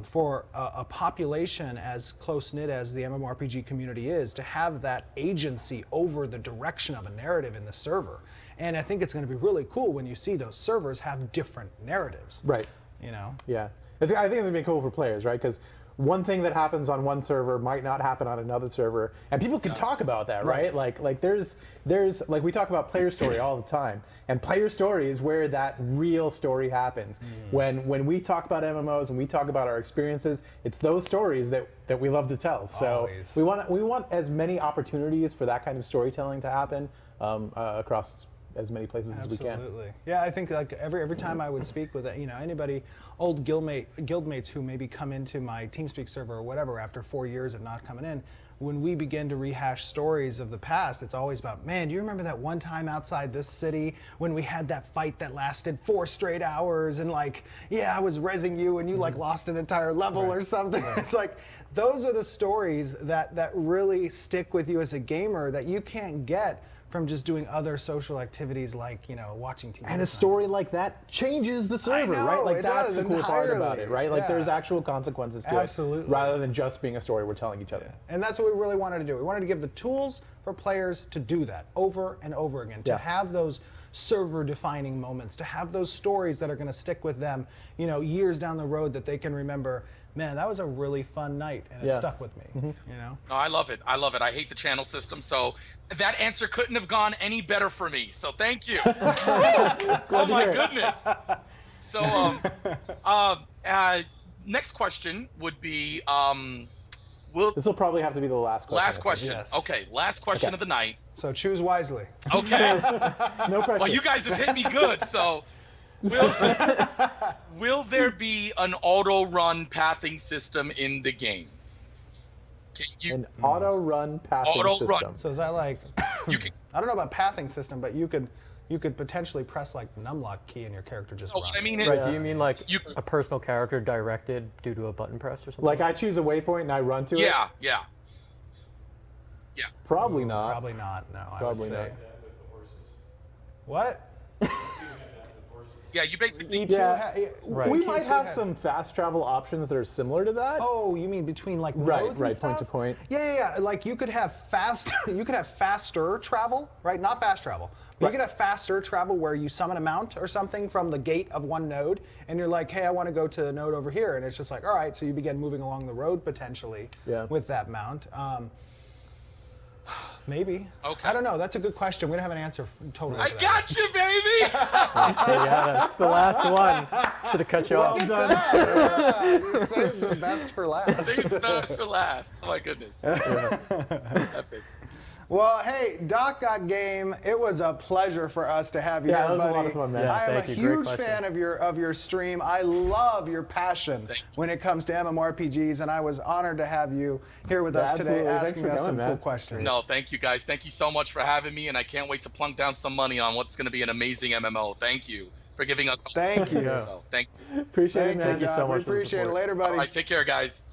For a population as close-knit as the MMORPG community is, to have that agency over the direction of a narrative in the server. And I think it's going to be really cool when you see those servers have different narratives. Right. Yeah. I think it's going to be cool for players, right? Because one thing that happens on one server might not happen on another server, and people can talk about that, right? Like there's we talk about player story all the time, and player story is where that real story happens. When we talk about MMOs and we talk about our experiences, it's those stories that we love to tell. So Always. we want as many opportunities for that kind of storytelling to happen across as many places as we can. Absolutely. Yeah, I think every time I would speak with anybody, old guildmates who maybe come into my TeamSpeak server or whatever after 4 years of not coming in, when we begin to rehash stories of the past, it's always about, man, do you remember that one time outside this city when we had that fight that lasted 4 straight hours and I was rezzing you and you lost an entire level or something. It's those are the stories that really stick with you as a gamer that you can't get from just doing other social activities watching TV. And a story like that changes the server, know, right? it That's does the cool part about it, entirely. right? There's Yeah. actual consequences to Absolutely. it, rather than just being a story we're telling each other. And that's what we really wanted to do. We wanted to give the tools for players to do that over and over again, to have those server-defining moments, to have those stories that are going to stick with them, years down the road that they can remember. Man, that was a really fun night, and it stuck with me. No, I love it. I love it. I hate the channel system, so that answer couldn't have gone any better for me. So thank you. Oh my goodness. So, next question would be, This will probably have to be the last question. last question. Yes. Okay, last question of the night. So choose wisely. Okay. No pressure. Well, you guys have hit me good, so will there be an auto-run pathing system in the game? Can you An auto-run pathing Auto-run. system. So is that you can I don't know about pathing system, but you could potentially press the numlock key and your character just runs. what I mean is Right, do you mean You- a personal character directed due to a button press or something? Like I choose a waypoint and I run to it? yeah. Probably not. Probably not. No, I Probably would say. not. That with the horses. What? You have that with horses. Yeah, you basically. Right. We might have some fast travel options that are similar to that. Oh, you mean between like Right, nodes and right, stuff? point to point. Yeah. Like you could have you could have faster travel, right? Not fast travel. But you could have faster travel where you summon a mount or something from the gate of one node, and you're like, hey, I want to go to a node over here, and it's just like, all right, so you begin moving along the road potentially with that mount. Maybe. Okay. I don't know. That's a good question. We don't have an answer totally. I for that. got you, baby. Yeah, that's the last one. Should have cut you off. Yeah, you saved the best for last. Save the best for last. Oh my goodness. Epic. Well, hey, DocGotGame, it was a pleasure for us to have you Yeah, here, that was a buddy. lot of fun, man. I am a thank you. Great huge fan questions. of your stream. I love your passion when it comes to MMORPGs, and I was honored to have you here with us today, absolutely. Thanks asking for us coming, some man. cool questions. No, thank you guys. Thank you so much for having me, and I can't wait to plunk down some money on what's going to be an amazing MMO. Thank you for giving us. Thank you. So, thank you. Appreciate it, man. Thank you so much We for the appreciate it. support. Later, buddy. All right, take care, guys.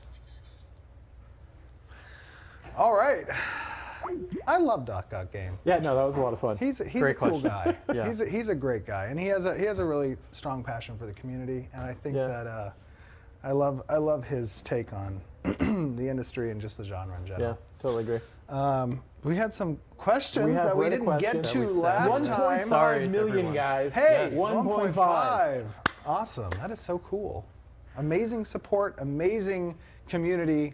All right. I love DocGotGame. Yeah, no, that was a lot of fun. He's a Great cool questions. guy. Yeah. He's a great guy, and he has a really strong passion for the community, and I think that I love his take on the industry and just the genre in Yeah, general. totally agree. We had some questions that we didn't get to last time. Sorry to 1.5 million everyone. guys. Hey, Yes. 1.5. Awesome. That is so cool. Amazing support, amazing community.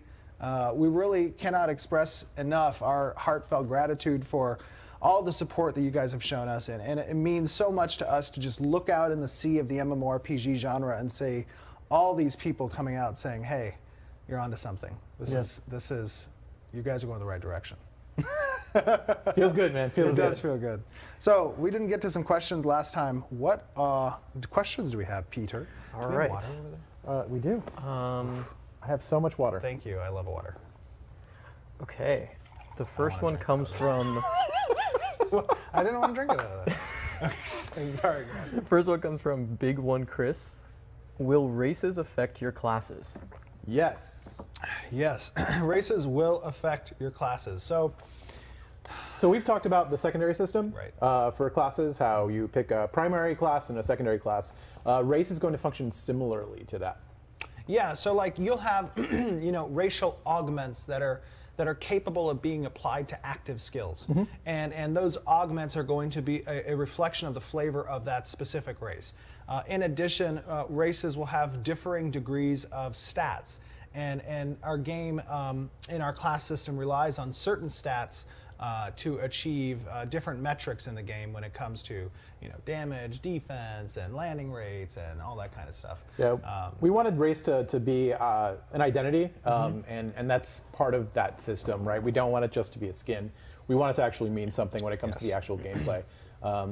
We really cannot express enough our heartfelt gratitude for all the support that you guys have shown us. And it means so much to us to just look out in the sea of the MMORPG genre and say, all these people coming out saying, hey, you're onto something. This is, you guys are going the right direction. Feels good, man. Feels It good. does feel good. So we didn't get to some questions last time. What questions do we have, Peter? All Do we have right. water over there? We do. I have so much water. Thank you. I love water. Okay. The first one comes from. I didn't want to drink it out of that. Okay, sorry, guys. First one comes from Big One Chris. Will races affect your classes? Yes. Yes, races will affect your classes. So So we've talked about the secondary system Right. For classes, how you pick a primary class and a secondary class. Race is going to function similarly to that. yeah, so like you'll have racial augments that are capable of being applied to active skills. And those augments are going to be a reflection of the flavor of that specific race. In addition, races will have differing degrees of stats. And our game in our class system relies on certain stats to achieve different metrics in the game when it comes to damage, defense, and landing rates, and all that kind of stuff. Yeah, we wanted race to be an identity, and that's part of that system, right? We don't want it just to be a skin. We want it to actually mean something when it comes to the actual gameplay.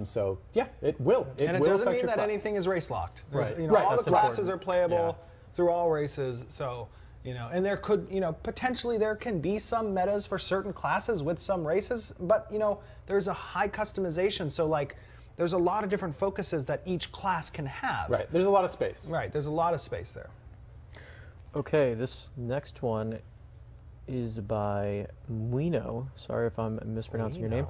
So yeah, it will. And it will doesn't affect mean your that class. anything is race locked. Right. All the That's classes important. are playable through all races. So and there could potentially there can be some metas for certain classes with some races, but there's a high customization. So like there's a lot of different focuses that each class can have. Right. There's a lot of space. Right. There's a lot of space there. Okay, this next one is by Muino. Sorry if I'm mispronouncing your name.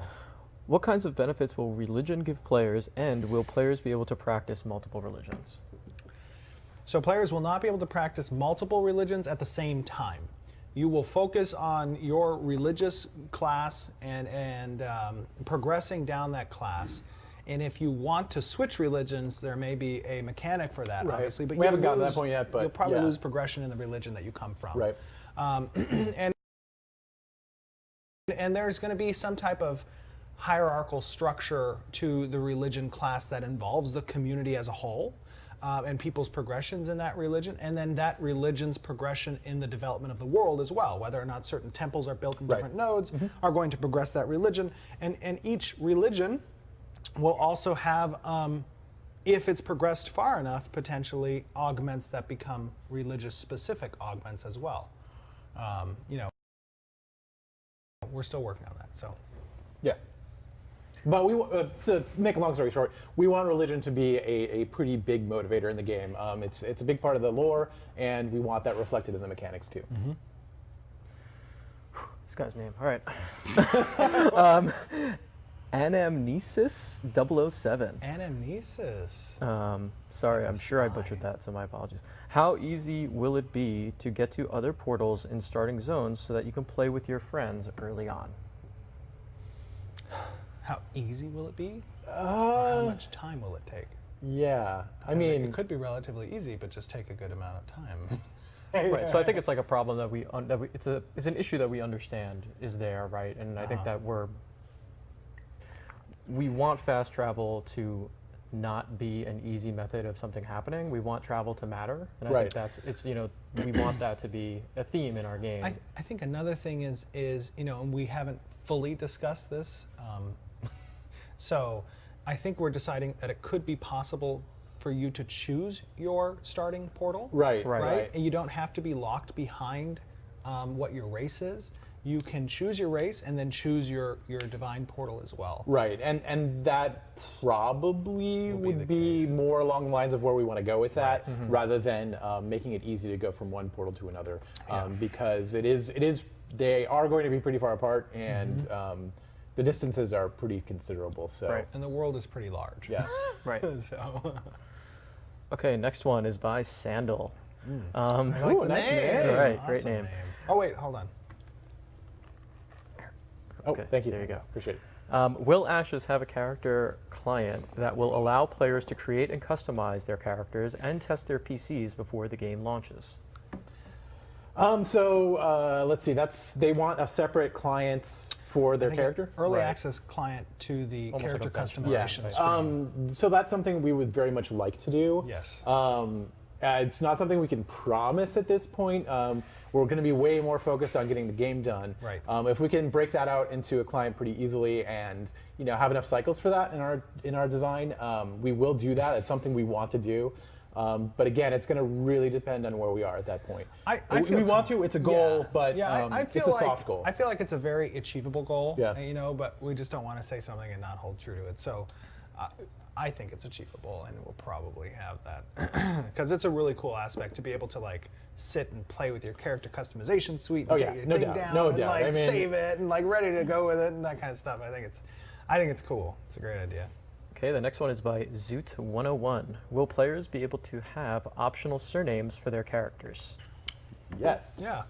What kinds of benefits will religion give players, and will players be able to practice multiple religions? So players will not be able to practice multiple religions at the same time. You will focus on your religious class and progressing down that class. And if you want to switch religions, there may be a mechanic for that, obviously. But We haven't you'll gotten to that lose- point yet, but you'll probably yeah. lose progression in the religion that you come from. Right. And there's going to be some type of hierarchical structure to the religion class that involves the community as a whole and people's progressions in that religion, and then that religion's progression in the development of the world as well, whether or not certain temples are built in different nodes are going to progress that religion. And each religion will also have, if it's progressed far enough, potentially augments that become religious specific augments as well. We're still working on that, so. Yeah. But to make a long story short, we want religion to be a pretty big motivator in the game. It's a big part of the lore, and we want that reflected in the mechanics too. This guy's name. All right. Anamnesis 007. Anamnesis. Sorry, like a I'm sure I spy. butchered that, so my apologies. How easy will it be to get to other portals in starting zones so that you can play with your friends early on? How easy will it be? Or how much time will it take? Yeah, I 'Cause mean, it could be relatively easy, but just take a good amount of time. Right. So I think it's like a problem that it's an issue that we understand is there, right? And I think that we want fast travel to not be an easy method of something happening. We want travel to matter, and I think we want that to be a theme in our game. I think another thing is and we haven't fully discussed this, so I think we're deciding that it could be possible for you to choose your starting portal. right. And you don't have to be locked behind what your race is. You can choose your race and then choose your divine portal as well. Right, and that probably would be more along the lines of where we want to go with that, rather than making it easy to go from one portal to another, because they are going to be pretty far apart, and the distances are pretty considerable. So, Right. And the world is pretty large. yeah, Right. So. Okay, next one is by Sandal. I like Ooh, the nice name. name. Right, great Awesome name. Oh wait, hold on. Oh, Okay, thank you. there you go. Appreciate it. Will Ashes have a character client that will allow players to create and customize their characters and test their PCs before the game launches? Let's see. They want a separate client for their I think character. Early Right. access client to the Almost character like a benchmark. customization Yeah. screen. So that's something we would very much like to do. Yes. It's not something we can promise at this point. We're going to be way more focused on getting the game done. Right. If we can break that out into a client pretty easily, and have enough cycles for that in our design, we will do that. It's something we want to do. But again, it's going to really depend on where we are at that point. We want to. It's a goal, but I feel it's a like, soft goal. I feel like it's a very achievable goal. Yeah. But we just don't want to say something and not hold true to it. So, I think it's achievable, and we'll probably have that because it's a really cool aspect to be able to sit and play with your character customization suite and get your no thing doubt, down no and doubt. I mean, save it and ready to go with it and that kind of stuff. I think it's cool. It's a great idea. Okay, the next one is by Zoot101. Will players be able to have optional surnames for their characters? Yes. Yeah.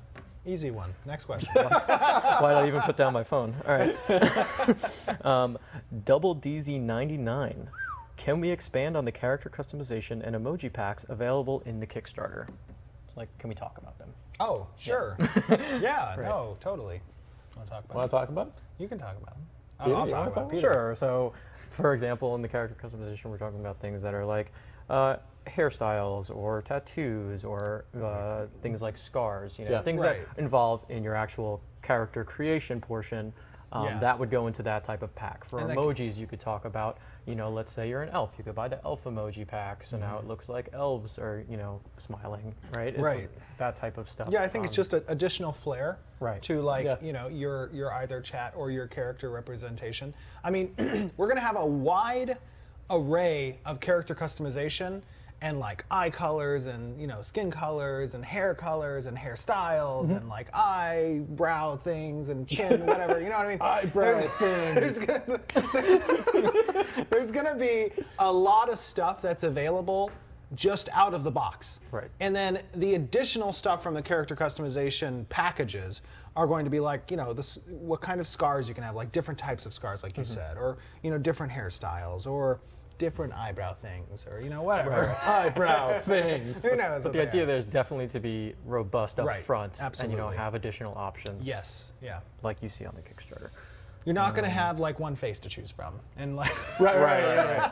Easy one. Next question. Why did I even put down my phone? All right. Double DZ99. Can we expand on the character customization and emoji packs available in the Kickstarter? Can we talk about them? Oh, sure. Yeah, no, totally. Want to talk about Want it? to talk about it? You can talk about them. Peter, I'll you talk wanna about talk it. Sure. So, for example, in the character customization, we're talking about things that are like hairstyles or tattoos or things like scars. Yeah. Things Right. that involve in your actual character creation portion. Yeah. That would go into that type of pack. For And that emojis, you could talk about, let's say you're an elf. You could buy the elf emoji pack, so now it looks like elves are, smiling, right? It's Right. that type of stuff. Yeah, I think it's just an additional flair Right. to Yeah. your either chat or your character representation. I mean, we're gonna have a wide array of character customization and eye colors and skin colors and hairstyles and eyebrow things and chin whatever, you know what I mean? Eyebrow things. There's gonna be a lot of stuff that's available just out of the box. Right. And then the additional stuff from the character customization packages are going to be what kind of scars you can have, different types of scars, like you said, or different hairstyles, or different eyebrow things, or whatever. Eyebrow things. Who knows? But the idea there is definitely to be robust up Right, front absolutely. and have additional options. Yes. Yeah. Like you see on the Kickstarter. You're not going to have one face to choose from, and Right.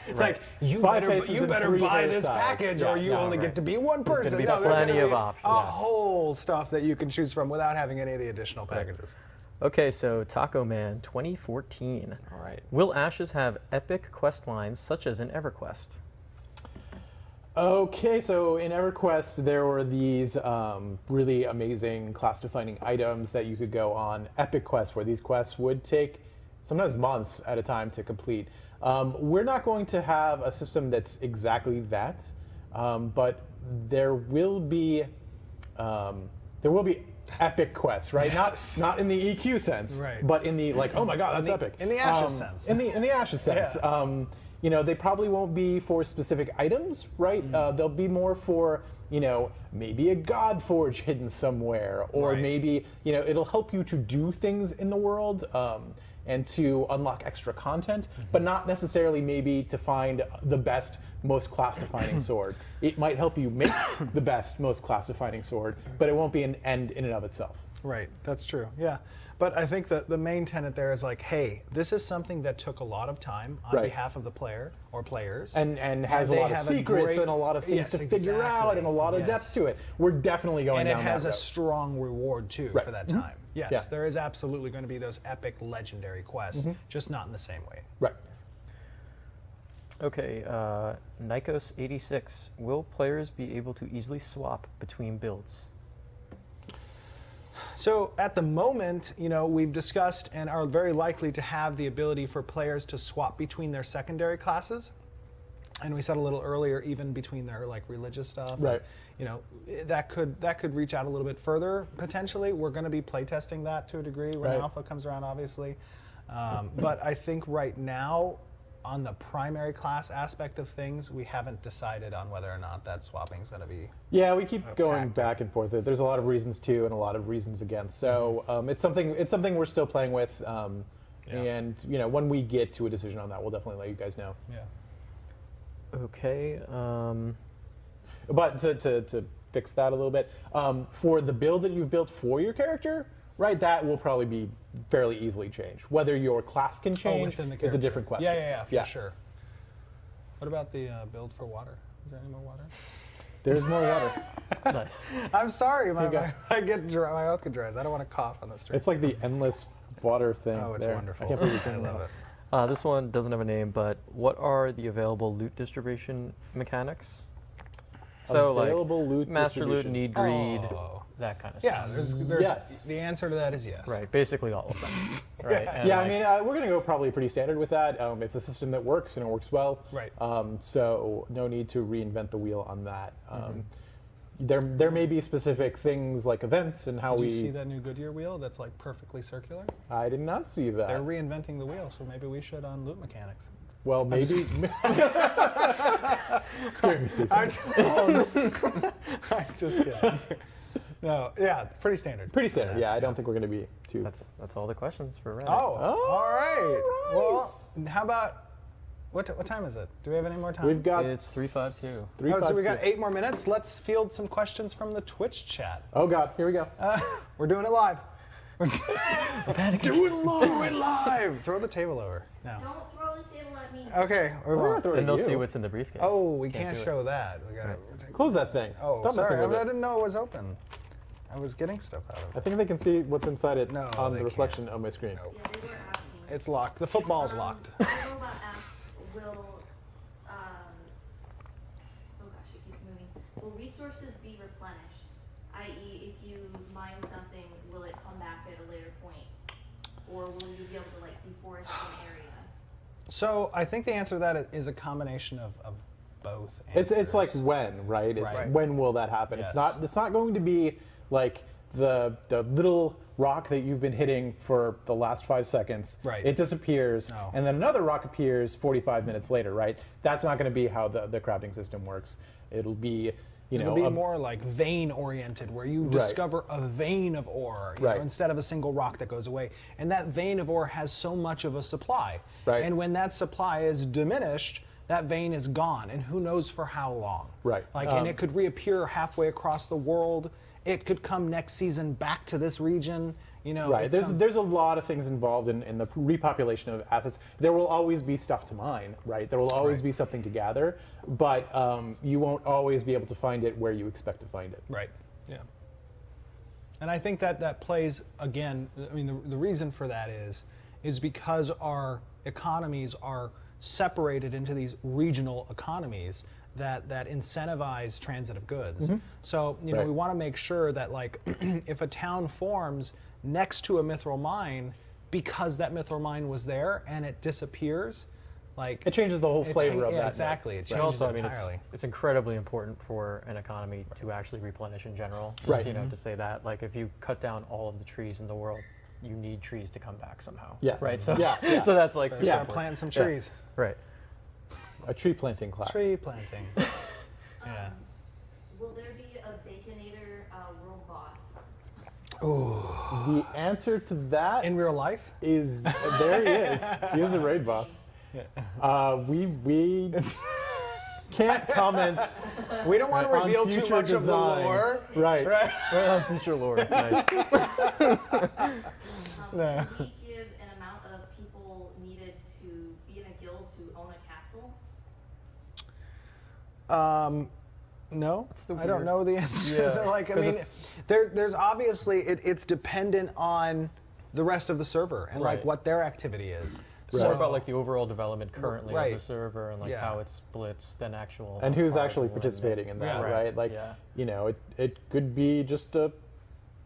it's you Five better faces and three buy this hairstyles. package, Yeah, or you no, only right. get to be one There's person. gonna be No, there's plenty gonna of be options. a whole stuff that you can choose from without having any of the additional packages. Okay, so Taco Man 2014. All right. Will Ashes have epic quest lines such as in EverQuest? Okay, so in EverQuest, there were these really amazing class-defining items that you could go on epic quests, where these quests would take sometimes months at a time to complete. We're not going to have a system that's exactly that, but there will be epic quests, right? Not in the EQ sense, Right. but in the like, oh my god, that's the- epic. in the Ashes sense. In the Ashes sense. Yeah. They probably won't be for specific items, right? They'll be more for, maybe a god forge hidden somewhere, or Right. maybe, it'll help you to do things in the world. And to unlock extra content, but not necessarily maybe to find the best, most class-defining sword. It might help you make the best, most class-defining sword, but it won't be an end in and of itself. Right, that's true. Yeah, but I think that the main tenet there is like, hey, this is something that took a lot of time on Right. behalf of the player or players, And has a they lot of have secrets great- and a lot of things Yes, to figure out and a lot of exactly. depth to it. We're definitely going and it down has that a road. strong reward too Right. for that time. Yes, Yeah. there is absolutely going to be those epic, legendary quests, just not in the same way. Right. Okay, Nikos86. Will players be able to easily swap between builds? So at the moment, we've discussed and are very likely to have the ability for players to swap between their secondary classes. And we said a little earlier, even between their like religious stuff. Right. That could reach out a little bit further potentially. We're going to be playtesting that to a degree when Right. alpha comes around, obviously. But I think right now, on the primary class aspect of things, we haven't decided on whether or not that swapping is going to be. Yeah, we keep going tactic. back and forth. There's a lot of reasons to and a lot of reasons against. So it's something we're still playing with. And when we get to a decision on that, we'll definitely let you guys know. Yeah. Okay. But to fix that a little bit, for the build that you've built for your character, right, that will probably be fairly easily changed. Whether your class can change within the is a character. different question. Yeah, for sure. What about the build for water? Is there any more water? There's more water. Nice. I'm sorry, my you go. I get dry, my mouth gets dry. I don't want to cough on the street. It's like the endless water thing. Oh, it's there. wonderful. I can't believe I you're doing love that. it. This one doesn't have a name, but what are the available loot distribution mechanics? So Available like loot master loot, distribution. need greed, Oh. that kind of Yeah, stuff. there's Yes. the answer to that is yes. Right, basically all of them. Right. and Yeah, like- I mean, we're going to go probably pretty standard with that. It's a system that works and it works well. Right. So no need to reinvent the wheel on that. There may be specific things like events and how Did we. you see that new Goodyear wheel that's like perfectly circular? I did not see that. They're reinventing the wheel, so maybe we should on loot mechanics. Well, maybe. Scared me, Steve. I'm just kidding. No, yeah, pretty standard. Pretty standard. Yeah, I don't think we're going to be too. That's all the questions for Reddit. Oh, all right. All Well, how about what time is it? Do we have any more time? We've got. It's 352. 352. so we got 8 more minutes. Let's field some questions from the Twitch chat. Oh God, here we go. We're doing it live. Panicking. Do it live. Throw the table over now. Don't throw the table at me. Okay, we We're gonna won't. throw it And at they'll you. see what's in the briefcase. Oh, we can't do it. show that. We gotta. Close that thing. Oh, Stop sorry. messing with I it. didn't know it was open. I was getting stuff out of I it. think they can see what's inside it No, on they the can't. reflection of my screen. No. Yeah, they were asking. It's locked. The football's locked. Robot asks, will, oh gosh, it keeps moving. Will resources be replenished? I.e., if you mine something, will it come back at a later point? Or will you be able to like deforest an area? So I think the answer to that is a combination of both. It's like answers. when, right? It's Right. when will that happen? Yes. It's not going to be like the little rock that you've been hitting for the last 5 seconds. Right. It disappears, No. and then another rock appears 45 minutes later, right? That's not going to be how the crafting system works. It'll be, It'll be more like vein oriented, where you discover a vein of ore you know, Right. instead of a single rock that goes away. And that vein of ore has so much of a supply. Right. And when that supply is diminished, that vein is gone, and who knows for how long. Right. And it could reappear halfway across the world. It could come next season back to this region. Right. it's There's a lot of things involved in the repopulation of assets. There will always be stuff to mine, right? There will always Right. be something to gather, but you won't always be able to find it where you expect to find it. Right. Yeah. And I think that plays again. I mean, the reason for that is because our economies are separated into these regional economies that incentivize transit of goods. So Right. we want to make sure that like if a town forms next to a mithril mine because that mithril mine was there and it disappears, like It changes the whole it flavor cha- of yeah, that. exactly. It And changes also, it I mean, entirely. it's incredibly important for an economy to actually replenish in general. Just, Right. You know, to say that, like, if you cut down all of the trees in the world, you need trees to come back somehow. Yeah. Right. So, Yeah, yeah. so that's like Better super start important. planting some Yeah. trees. Right. A tree planting class. Tree planting. Yeah. Will there be a Baconator world boss? The answer to that In real life? is there he is. He is a raid boss. We can't comment We don't want to on reveal too future much of the design. lore. Right. Right. Right on future lore. Nice. No. Can we give an amount of people needed to be in a guild to own a castle? No, the I don't weird- know the answer. Yeah, Like, I 'cause mean, it's- there's obviously it's dependent on the rest of the server and like Right. what their activity is. It's more about like the overall development currently Right. of the server and like Yeah. how it splits than actual. And who's product actually and participating in that, Yeah. right? Like, Yeah. you know, it could be just a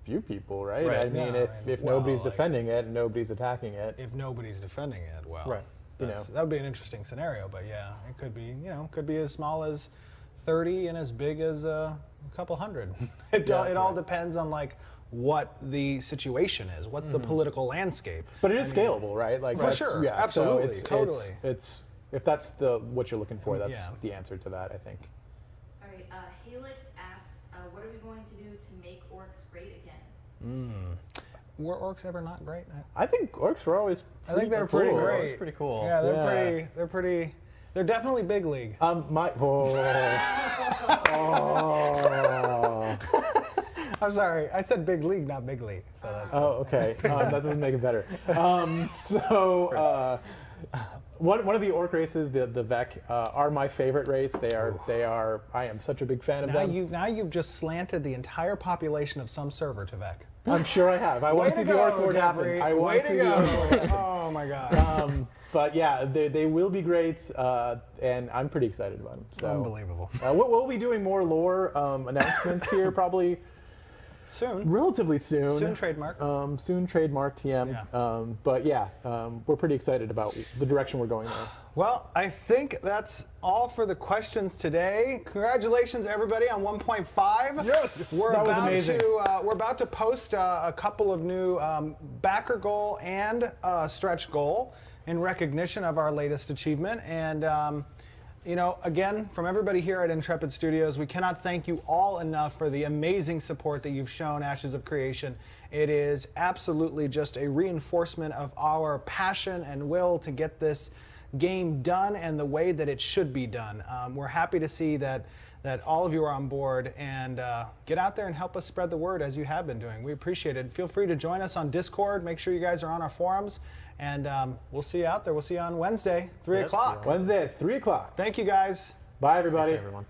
few people, right? Right. I mean, Yeah, if well, nobody's like- defending it and nobody's attacking it, If nobody's defending it, well, Right. You that's- know. that would be an interesting scenario. But yeah, it could be, could be as small as 30 and as big as a couple hundred. It all depends on like what the situation is, what's the political landscape. but it is scalable, right? Like For that's- sure, yeah, so absolutely, it's, totally. It's if that's what you're looking for, that's Yeah. the answer to that, I think. All right, Helix asks, what are we going to do to make orcs great again? Were orcs ever not great? I think orcs were always. I think they're pretty cool. great. It's pretty cool. Yeah, they're Yeah. pretty. They're definitely big league. My oh. I'm sorry, I said big league, not big league. So that's, Oh, okay. That doesn't make it better. One of the orc races, the Vec, are my favorite race. They are. I am such a big fan of them. now you've just slanted the entire population of some server to Vec. I'm sure I have. I want to see the orc horde happen. I want to see the orc horde happen. Oh my god. But yeah, they will be great, and I'm pretty excited about them. So, Unbelievable. We'll be doing more lore announcements here probably Soon. relatively soon. Soon trademark. Soon trademark TM. Yeah. But yeah, we're pretty excited about the direction we're going there. Well, I think that's all for the questions today. Congratulations, everybody, on 1.5. Yes, that was amazing. We're about to post a couple of new backer goal and stretch goal in recognition of our latest achievement. And again, from everybody here at Intrepid Studios, we cannot thank you all enough for the amazing support that you've shown Ashes of Creation. It is absolutely just a reinforcement of our passion and will to get this game done and the way that it should be done. We're happy to see that all of you are on board, and get out there and help us spread the word as you have been doing. We appreciate it. Feel free to join us on Discord. Make sure you guys are on our forums, and we'll see you out there. We'll see you on Wednesday, 3 Yep, o'clock. Wednesday at 3 o'clock. Thank you, guys. Bye, everybody. Thanks, everyone.